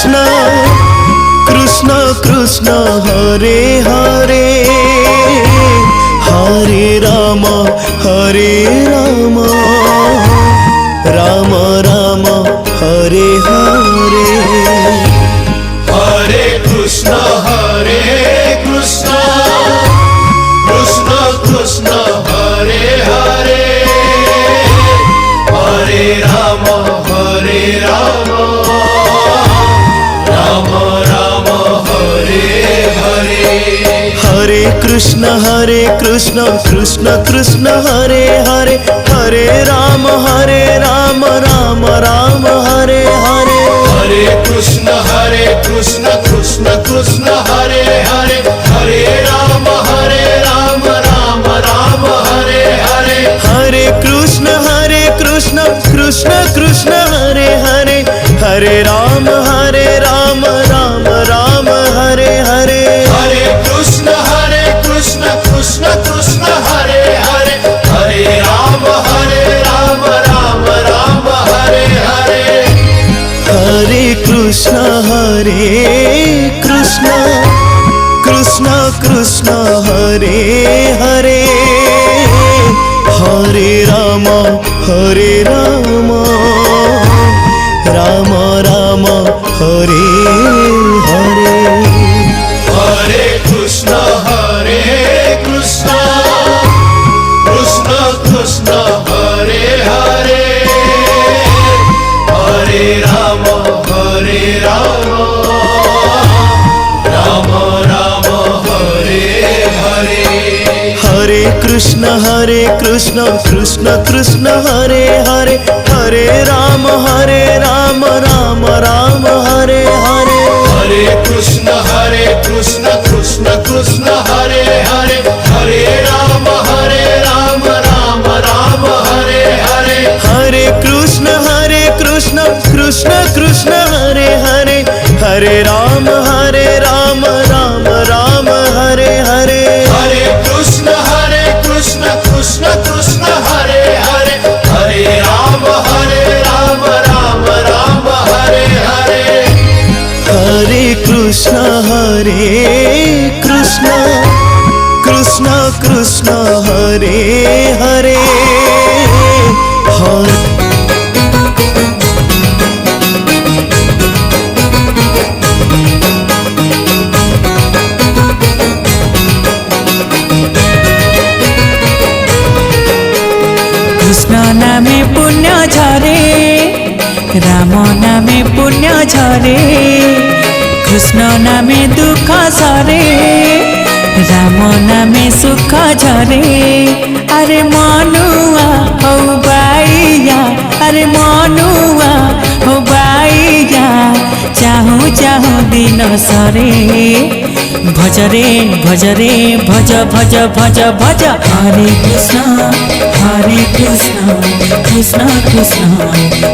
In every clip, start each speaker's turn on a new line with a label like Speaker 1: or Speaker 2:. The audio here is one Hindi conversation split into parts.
Speaker 1: कृष्ण कृष्ण कृष्ण हरे हरे हरे राम राम राम हरे हरे
Speaker 2: हरे कृष्ण कृष्ण कृष्ण हरे हरे हरे राम राम राम हरे हरे
Speaker 1: हरे कृष्ण कृष्ण कृष्ण हरे हरे हरे राम राम राम हरे हरे
Speaker 2: हरे कृष्ण कृष्ण कृष्ण हरे हरे हरे राम राम राम हरे हरे
Speaker 1: हरे कृष्ण कृष्ण कृष्ण हरे हरे हरे राम राम राम हरे हरे
Speaker 2: हरे कृष्ण कृष्ण कृष्ण हरे हरे हरे राम राम राम हरे हरे
Speaker 1: हरे कृष्ण कृष्ण कृष्ण हरे हरे हरे राम राम राम हरे हरे
Speaker 2: हरे कृष्ण कृष्ण कृष्ण हरे हरे हरे राम राम राम हरे हरे
Speaker 1: हरे कृष्ण कृष्ण कृष्ण हरे हरे हरे राम राम राम हरे हरे
Speaker 2: हरे कृष्ण कृष्ण कृष्ण हरे हरे हरे राम राम राम हरे हरे
Speaker 1: हरे कृष्ण कृष्ण कृष्ण हरे हरे हरे राम राम राम हरे हरे
Speaker 2: हरे कृष्ण कृष्ण कृष्ण हरे हरे हरे राम राम राम हरे हरे
Speaker 1: हरे कृष्ण कृष्ण हरे हरे हरे
Speaker 3: कृष्ण नामे पुण्य झरे राम नामे पुण्य झरे कृष्ण नामे दुख सरे राम नामे सुख झरे अरे मनुआ हो बाइया अरे मनुआ हो बाइया चाहू चाहू दिन सरे भजरे भजरे भज भज भज भज हरे कृष्ण कृष्ण कृष्ण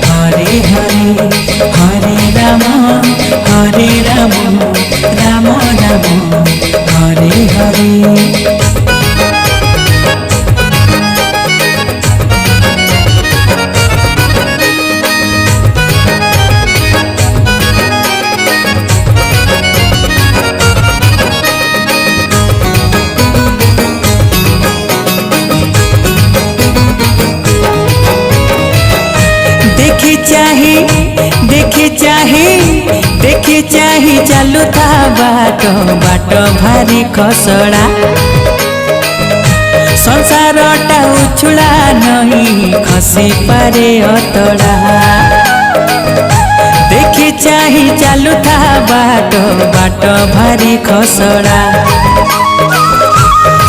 Speaker 3: हरे हरे हरे राम राम राम हरे हरे देखी चाही चालू था बाट बाट भारी खसड़ा संसारटा उछुड़ा नहीं खसी पारे अतड़ा देखी चाही चालू था बाट बाट भारी खसड़ा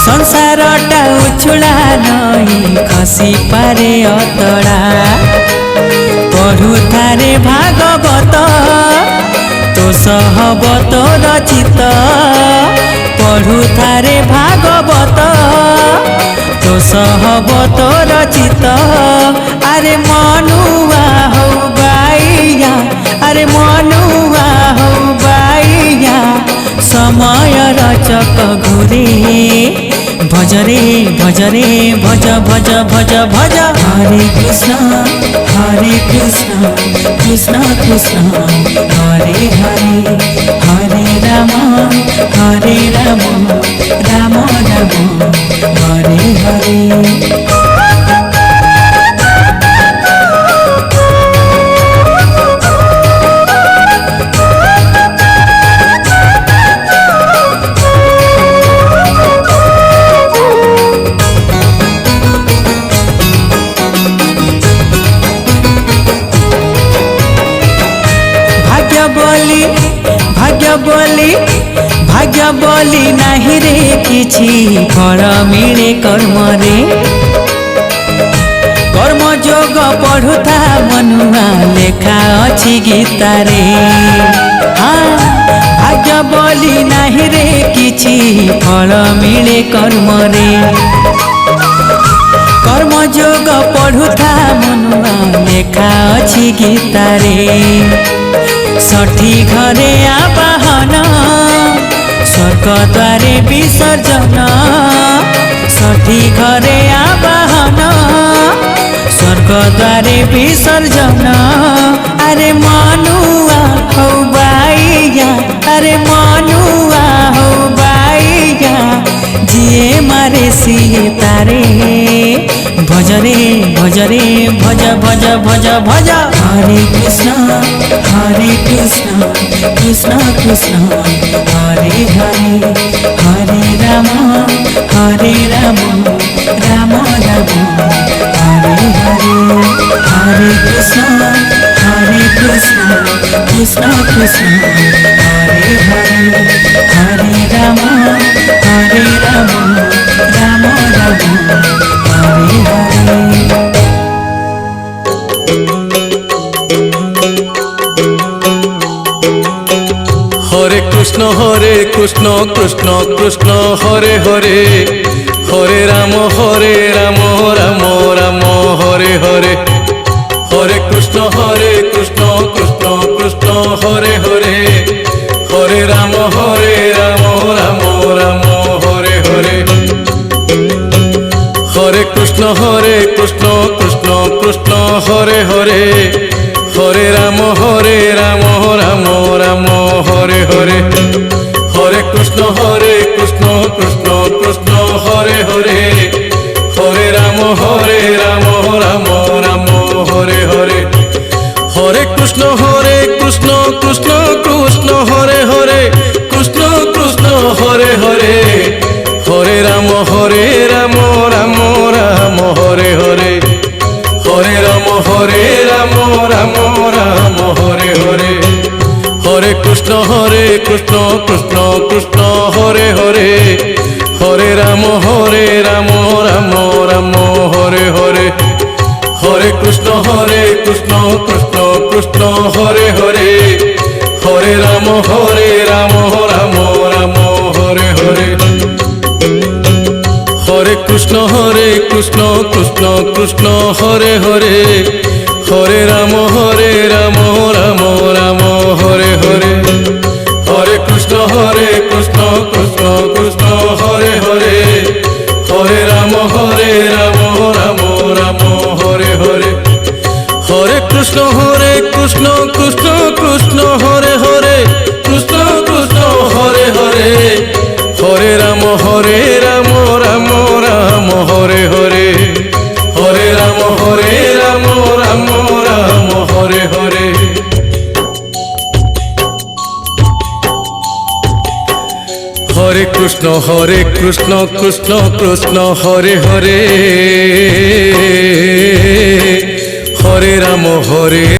Speaker 3: संसारटा उछुड़ा नहीं खसी पारे अतड़ा पढ़ु थारे भागवत तो सहबत रचित पढ़ु थारे भागवत तो सहबत रचित अरे मनुआ हो बाइया अरे मनुआ हो बाइया समय रचक घुरे भजरे भजरे भज भज भज भज हरे कृष्ण कृष्ण कृष्ण हरे हरे हरे हरे राम राम राम हरे हरे। भाग्य बोली नाही रे किछि फल मिले कर्म रे कर्म जोग पढ़ुता मनुआ लेखा अछि गीता रे। हाँ भाग्य बोली नाही रे किछि फल मिले कर्म रे कर्म जोग पढ़ुता मनुआ लेखा अछि गीता रे। षठी घरे आवाहन स्वर्ग द्वारे विसर्जन षठी घरे आवाहन स्वर्ग द्वारे विसर्जन। अरे मनुआ हो बाइया अरे मनुआ हो बाइया जिए मारे सिए तारे भजरे भजरे भज भज भज भज। हरे कृष्ण कृष्ण कृष्ण हरे हरे हरे राम राम राम हरे हरे। हरे कृष्ण कृष्ण कृष्ण हरे हरे हरे राम राम राम हरे हरे।
Speaker 1: हरे कृष्ण कृष्ण कृष्ण हरे हरे हरे राम राम राम हरे हरे। हरे कृष्ण कृष्ण कृष्ण हरे हरे हरे राम राम राम हरे हरे। हरे कृष्ण कृष्ण कृष्ण हरे हरे हरे राम राम राम हरे हरे। हरे कृष्ण कृष्ण कृष्ण हरे हरे हरे राम राम राम हरे हरे। हरे कृष्ण कृष्ण कृष्ण हरे हरे कृष्ण कृष्ण हरे हरे हरे राम राम राम हरे हरे। हरे राम राम राम हरे हरे। हरे कृष्ण कृष्ण कृष्ण हरे हरे हरे राम राम राम हरे हरे। हरे कृष्ण कृष्ण कृष्ण हरे हरे हरे राम राम राम हरे हरे। हरे कृष्ण कृष्ण कृष्ण हरे हरे हरे राम राम राम हरे हरे। हरे कृष्ण कृष्ण कृष्ण हरे हरे हरे राम राम राम हरे हरे। हरे कृष्ण कृष्ण कृष्ण हरे हरे कृष्ण कृष्ण हरे हरे हरे राम राम राम हरे हरे। हरे राम राम राम हरे हरे। हरे कृष्ण कृष्ण कृष्ण हरे हरे हरे राम